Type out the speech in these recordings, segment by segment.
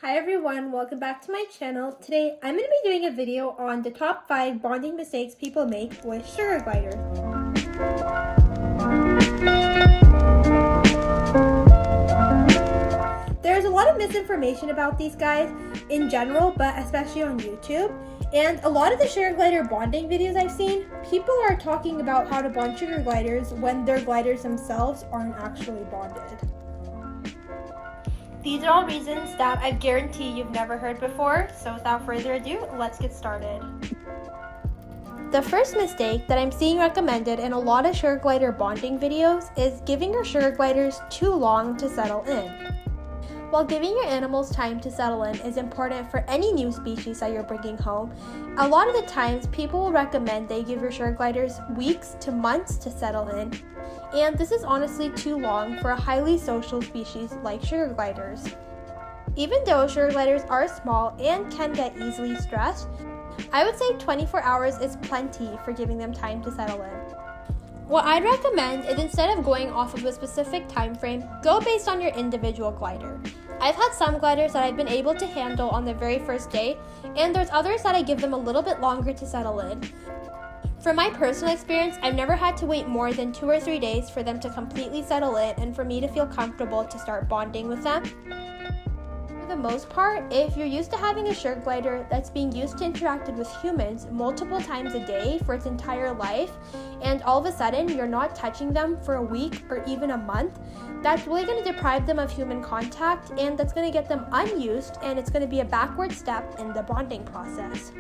Hi everyone, welcome back to my channel. Today I'm going to be doing a video on the top 5 bonding mistakes people make with sugar gliders. There's a lot of misinformation about these guys in general, but especially on YouTube. And a lot of the sugar glider bonding videos I've seen, people are talking about how to bond sugar gliders when their gliders themselves aren't actually bonded. These are all reasons that I guarantee you've never heard before, so without further ado, let's get started. The first mistake that I'm seeing recommended in a lot of sugar glider bonding videos is giving your sugar gliders too long to settle in. While giving your animals time to settle in is important for any new species that you're bringing home, a lot of the times people will recommend they give your sugar gliders weeks to months to settle in. And this is honestly too long for a highly social species like sugar gliders. Even though sugar gliders are small and can get easily stressed, I would say 24 hours is plenty for giving them time to settle in. What I'd recommend is instead of going off of a specific time frame, go based on your individual glider. I've had some gliders that I've been able to handle on the very first day, and there's others that I give them a little bit longer to settle in. From my personal experience, I've never had to wait more than 2 or 3 days for them to completely settle in and for me to feel comfortable to start bonding with them. For the most part, if you're used to having a sugar glider that's being used to interact with humans multiple times a day for its entire life, and all of a sudden you're not touching them for a week or even a month, that's really going to deprive them of human contact, and that's going to get them unused, and it's going to be a backward step in the bonding process.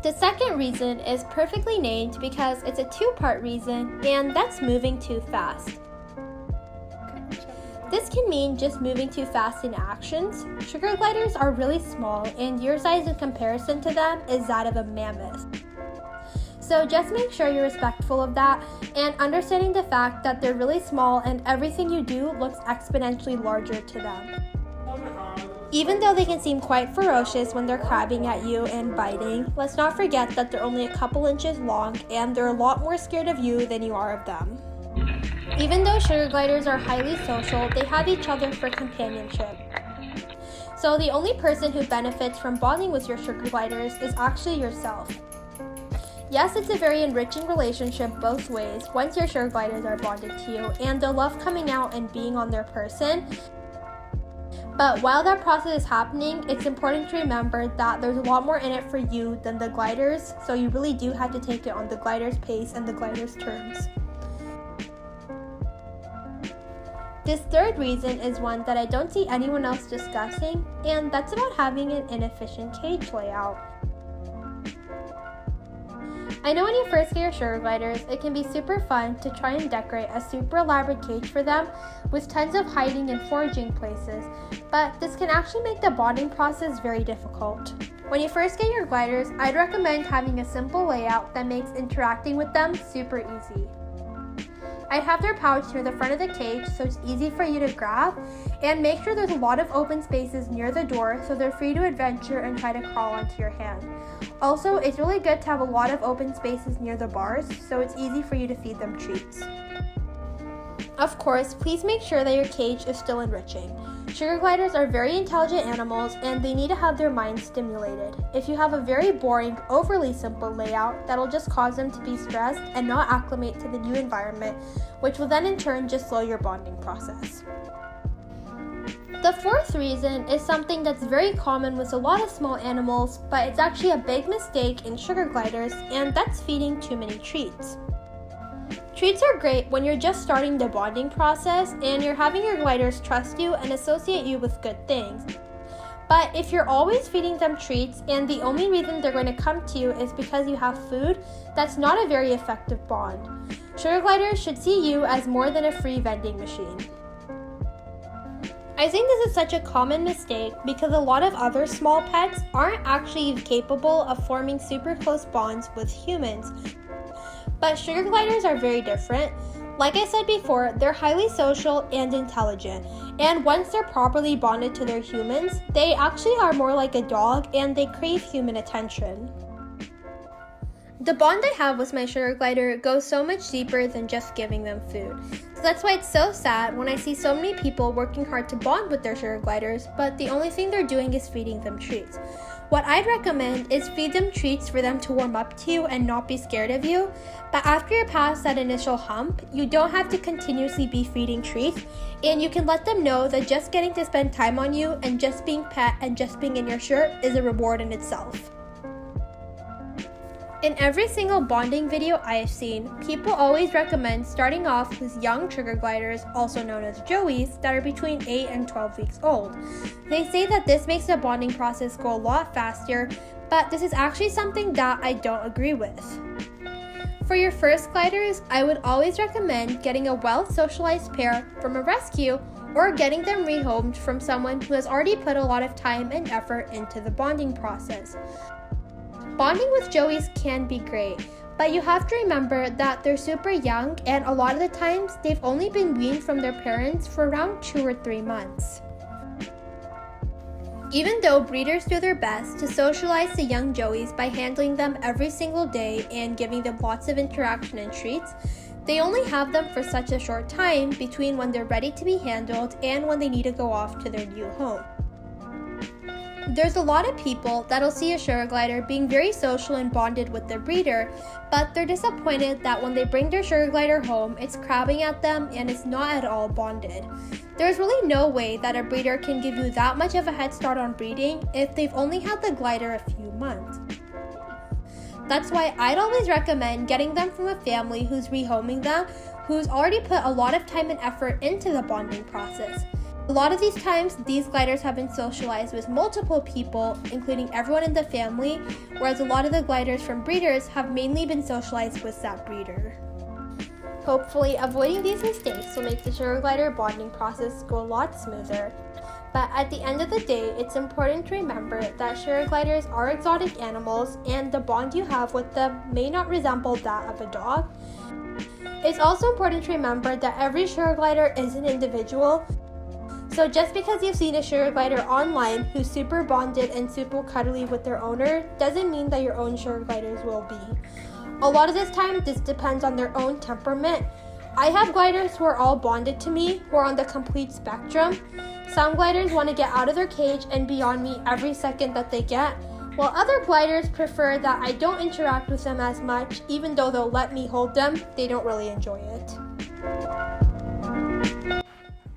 The second reason is perfectly named because it's a two-part reason, and that's moving too fast. This can mean just moving too fast in actions. Sugar gliders are really small, and your size in comparison to them is that of a mammoth. So just make sure you're respectful of that and understanding the fact that they're really small and everything you do looks exponentially larger to them. Even though they can seem quite ferocious when they're crabbing at you and biting, let's not forget that they're only a couple inches long and they're a lot more scared of you than you are of them. Even though sugar gliders are highly social, they have each other for companionship. So the only person who benefits from bonding with your sugar gliders is actually yourself. Yes, it's a very enriching relationship both ways once your sugar gliders are bonded to you, and they'll love coming out and being on their person. But while that process is happening, it's important to remember that there's a lot more in it for you than the gliders, so you really do have to take it on the glider's pace and the glider's terms. This third reason is one that I don't see anyone else discussing, and that's about having an inefficient cage layout. I know when you first get your sugar gliders, it can be super fun to try and decorate a super elaborate cage for them with tons of hiding and foraging places, but this can actually make the bonding process very difficult. When you first get your gliders, I'd recommend having a simple layout that makes interacting with them super easy. I'd have their pouch near the front of the cage so it's easy for you to grab, and make sure there's a lot of open spaces near the door so they're free to adventure and try to crawl onto your hand. Also, it's really good to have a lot of open spaces near the bars so it's easy for you to feed them treats. Of course, please make sure that your cage is still enriching. Sugar gliders are very intelligent animals and they need to have their minds stimulated. If you have a very boring, overly simple layout, that'll just cause them to be stressed and not acclimate to the new environment, which will then in turn just slow your bonding process. The fourth reason is something that's very common with a lot of small animals, but it's actually a big mistake in sugar gliders, and that's feeding too many treats. Treats are great when you're just starting the bonding process and you're having your gliders trust you and associate you with good things. But if you're always feeding them treats and the only reason they're going to come to you is because you have food, that's not a very effective bond. Sugar gliders should see you as more than a free vending machine. I think this is such a common mistake because a lot of other small pets aren't actually capable of forming super close bonds with humans. But sugar gliders are very different. Like I said before, they're highly social and intelligent, and once they're properly bonded to their humans, they actually are more like a dog and they crave human attention. The bond I have with my sugar glider goes so much deeper than just giving them food. So that's why it's so sad when I see so many people working hard to bond with their sugar gliders, but the only thing they're doing is feeding them treats. What I'd recommend is feed them treats for them to warm up to you and not be scared of you. But after you're past that initial hump, you don't have to continuously be feeding treats, and you can let them know that just getting to spend time on you and just being pet and just being in your shirt is a reward in itself. In every single bonding video I have seen, people always recommend starting off with young sugar gliders, also known as joeys, that are between 8 and 12 weeks old. They say that this makes the bonding process go a lot faster, but this is actually something that I don't agree with. For your first gliders, I would always recommend getting a well-socialized pair from a rescue or getting them rehomed from someone who has already put a lot of time and effort into the bonding process. Bonding with joeys can be great, but you have to remember that they're super young and a lot of the times they've only been weaned from their parents for around 2 or 3 months. Even though breeders do their best to socialize the young joeys by handling them every single day and giving them lots of interaction and treats, they only have them for such a short time between when they're ready to be handled and when they need to go off to their new home. There's a lot of people that'll see a sugar glider being very social and bonded with their breeder, but they're disappointed that when they bring their sugar glider home, it's crabbing at them and it's not at all bonded. There's really no way that a breeder can give you that much of a head start on breeding if they've only had the glider a few months. That's why I'd always recommend getting them from a family who's rehoming them, who's already put a lot of time and effort into the bonding process. A lot of these times, these gliders have been socialized with multiple people, including everyone in the family, whereas a lot of the gliders from breeders have mainly been socialized with that breeder. Hopefully, avoiding these mistakes will make the sugar glider bonding process go a lot smoother. But at the end of the day, it's important to remember that sugar gliders are exotic animals and the bond you have with them may not resemble that of a dog. It's also important to remember that every sugar glider is an individual. So just because you've seen a sugar glider online who's super bonded and super cuddly with their owner doesn't mean that your own sugar gliders will be. A lot of this time, this depends on their own temperament. I have gliders who are all bonded to me, who are on the complete spectrum. Some gliders want to get out of their cage and be on me every second that they get, while other gliders prefer that I don't interact with them as much. Even though they'll let me hold them, they don't really enjoy it.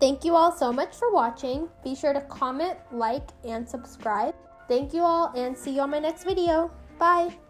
Thank you all so much for watching. Be sure to comment, like, and subscribe. Thank you all, and see you on my next video. Bye!